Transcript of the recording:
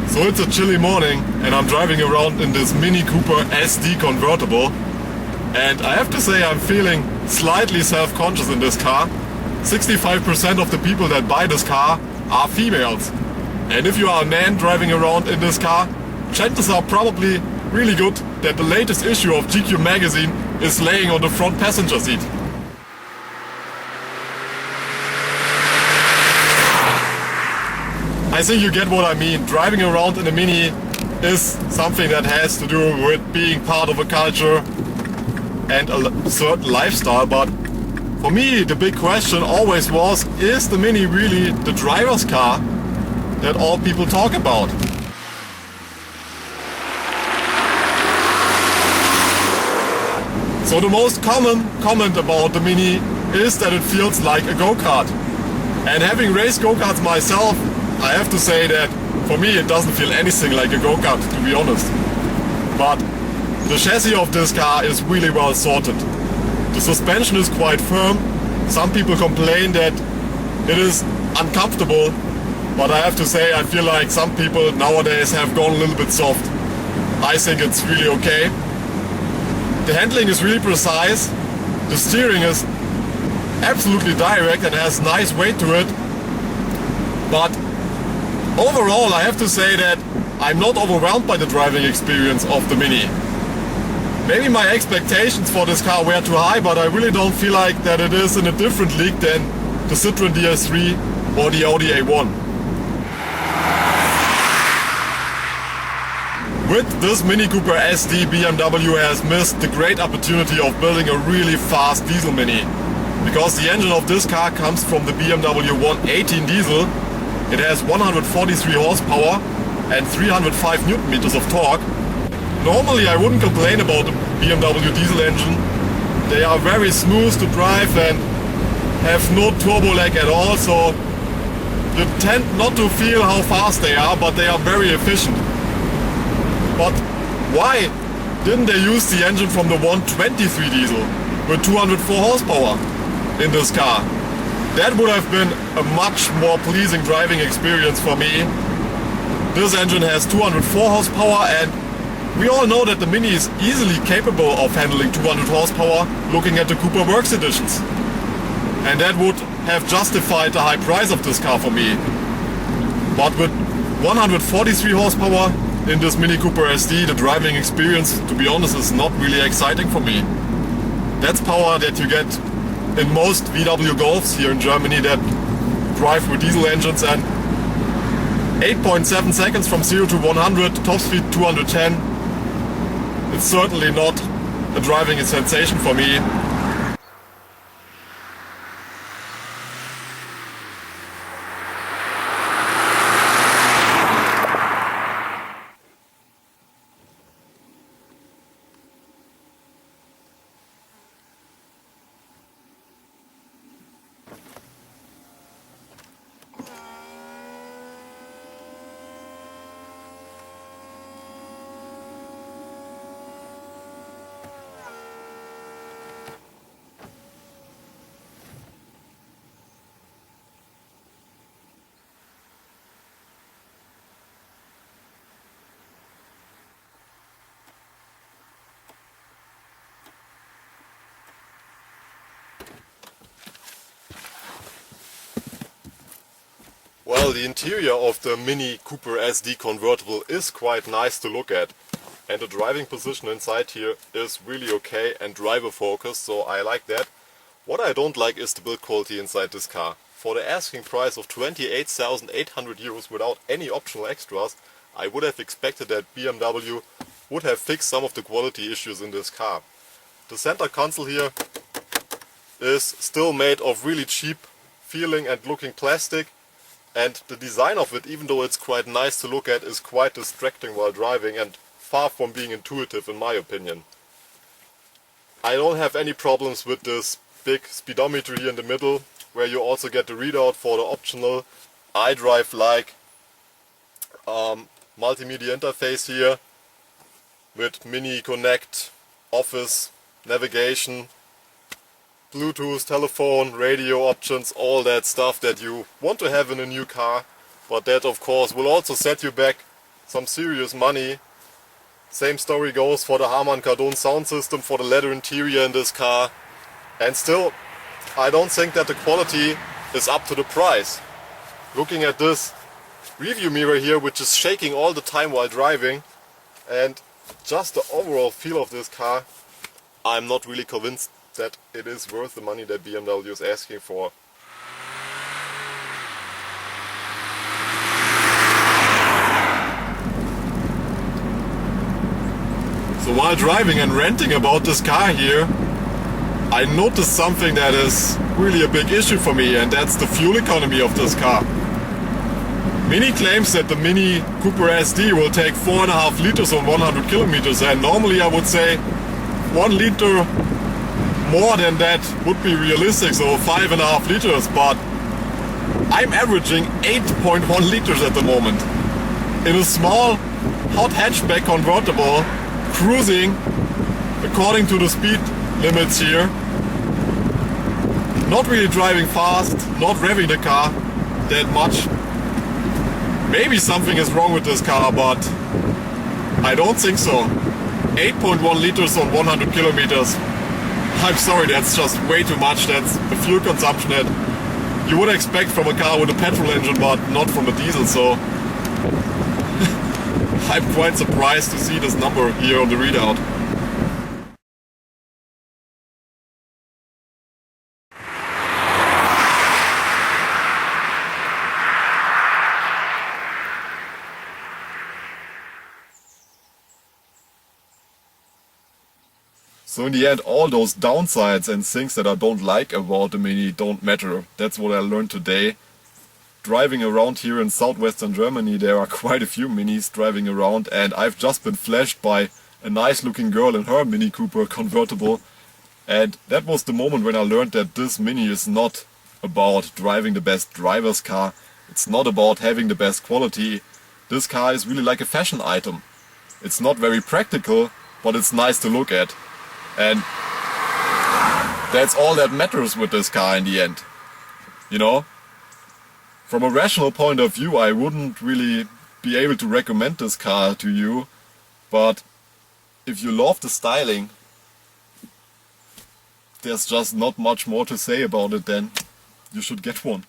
So it's a chilly morning and I'm driving around in this Mini Cooper SD Convertible, and I have to say I'm feeling slightly self-conscious in this car. 65% of the people that buy this car are females, and if you are a man driving around in this car, chances are probably really good that the latest issue of GQ magazine is laying on the front passenger seat. I think you get what I mean. Driving around in a Mini is something that has to do with being part of a culture and a certain lifestyle, but for me the big question always was, is the Mini really the driver's car that all people talk about? So the most common comment about the Mini is that it feels like a go-kart. And having raced go-karts myself, I have to say that for me it doesn't feel anything like a go-kart, to be honest. But the chassis of this car is really well sorted. The suspension is quite firm. Some people complain that it is uncomfortable, but I have to say I feel like some people nowadays have gone a little bit soft. I think it's really okay. The handling is really precise. The steering is absolutely direct and has nice weight to it. But overall, I have to say that I'm not overwhelmed by the driving experience of the Mini. Maybe my expectations for this car were too high, but I really don't feel like that it is in a different league than the Citroën DS3 or the Audi A1. With this Mini Cooper SD, BMW has missed the great opportunity of building a really fast diesel Mini. Because the engine of this car comes from the BMW 118 diesel. It has 143 horsepower and 305 Newton meters of torque. Normally I wouldn't complain about the BMW diesel engine. They are very smooth to drive and have no turbo lag at all, so you tend not to feel how fast they are, but they are very efficient. But why didn't they use the engine from the 123 diesel with 204 horsepower in this car? That would have been a much more pleasing driving experience for me. This engine has 204 horsepower, and we all know that the Mini is easily capable of handling 200 horsepower looking at the Cooper Works editions. And that would have justified the high price of this car for me. But with 143 horsepower in this Mini Cooper SD, the driving experience, to be honest, is not really exciting for me. That's power that you get in most VW Golfs here in Germany that drive with diesel engines, and 8.7 seconds from 0 to 100, top speed 210. It's certainly not a driving sensation for me. Well, the interior of the Mini Cooper SD Convertible is quite nice to look at, and the driving position inside here is really okay and driver focused, so I like that. What I don't like is the build quality inside this car. For the asking price of 28,800 euros without any optional extras, I would have expected that BMW would have fixed some of the quality issues in this car. The center console here is still made of really cheap feeling and looking plastic. And the design of it, even though it's quite nice to look at, is quite distracting while driving and far from being intuitive in my opinion. I don't have any problems with this big speedometer here in the middle, where you also get the readout for the optional iDrive-like multimedia interface here with Mini Connect, Office, navigation, Bluetooth, telephone, radio options, all that stuff that you want to have in a new car, but that of course will also set you back some serious money. Same story goes for the Harman Kardon sound system, for the leather interior in this car. And still, I don't think that the quality is up to the price. Looking at this review mirror here, which is shaking all the time while driving, and just the overall feel of this car, I'm not really convinced that it is worth the money that BMW is asking for. So while driving and ranting about this car here, I noticed something that is really a big issue for me, and that's the fuel economy of this car. Mini claims that the Mini Cooper SD will take 4.5 liters on 100 kilometers, and normally I would say 1 liter more than that would be realistic, so 5.5 liters, but I'm averaging 8.1 liters at the moment. In a small hot hatchback convertible, cruising according to the speed limits here, not really driving fast, not revving the car that much. Maybe something is wrong with this car, but I don't think so. 8.1 liters on 100 kilometers. I'm sorry, that's just way too much. That's a fuel consumption that you would expect from a car with a petrol engine, but not from a diesel, so I'm quite surprised to see this number here on the readout. So in the end, all those downsides and things that I don't like about the Mini don't matter. That's what I learned today. Driving around here in southwestern Germany, there are quite a few Minis driving around, and I've just been flashed by a nice looking girl in her Mini Cooper convertible. And that was the moment when I learned that this Mini is not about driving the best driver's car. It's not about having the best quality. This car is really like a fashion item. It's not very practical, but it's nice to look at. And that's all that matters with this car in the end. You know? From a rational point of view, I wouldn't really be able to recommend this car to you. But if you love the styling, there's just not much more to say about it than you should get one.